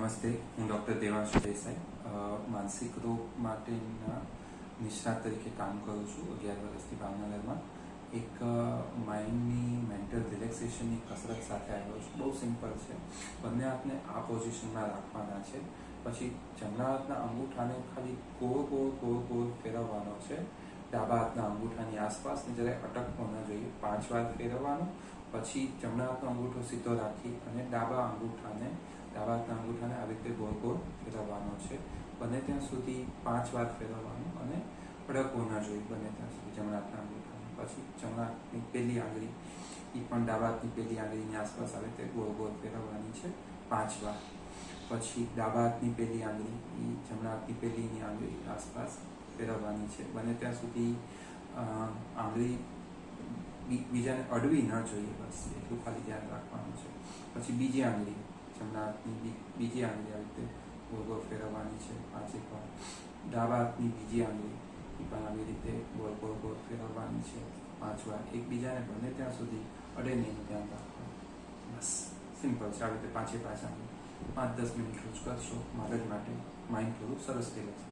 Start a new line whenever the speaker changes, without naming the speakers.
નમસ્તે, હું ડૉક્ટર દેવાંશ દેસાઈ માનસિક રોગ માટેના નિષ્ણાત તરીકે કામ કરું છું 11 વર્ષથી ભાવનગરમાં. એક માઇન્ડની મેન્ટલ રિલેક્સેશનની કસરત સાથે આવ્યો છું. બહુ સિમ્પલ છે. બંને હાથને આ પોઝિશનમાં રાખવાના છે. પછી જમણા હાથના અંગૂઠાને ખાલી ગોળ ફેરવવાનો છે. ડાબા હાથના અંગૂઠાની આસપાસ જરાય અટકવો ન જોઈએ. 5 વાર ફેરવવાનો. પછી જમણા હાથનો અંગૂઠો સીધો રાખી અને ડાબા હાથના અંગૂઠાને આવી રીતે ગોળ ફેરવવાનો છે. બને ત્યાં સુધી 5 વાર ફેરવવાનું અને અડકવો ન જોઈએ બને ત્યાં સુધી જમણા હાથના અંગૂઠાને. પછી જમણા હાથની પહેલી આંગળી એ પણ ડાબા હાથની પહેલી આંગળીની આસપાસ આવી રીતે ગોળ ફેરવવાની છે 5 વાર. પછી ડાબા હાથની પહેલી આંગળી એ જમણા હાથની પહેલીની આંગળી આસપાસ ફેરવવાની છે. બને ત્યાં સુધી આંગળી બીજાને અડવી ન જોઈએ, બસ એટલું ખાલી ધ્યાન રાખવાનું છે. પછી બીજી આંગળી જમણા હાથની બીજી આંગળી આવી રીતે ગોળ ફેરવવાની છે 5 વાર. ડાબા હાથની બીજી આંગળી એ પણ આવી રીતે ગોળ ફેરવવાની છે 5 વાર. એકબીજાને બને ત્યાં સુધી અડે નહીં ધ્યાન રાખવાનું. બસ સિમ્પલ છે. આવી રીતે 5 આંગળી 5-10 મિનિટ રોજ કરશો. મગજ માટે માઇન્ડ થોડું સરસ થઈ જશે.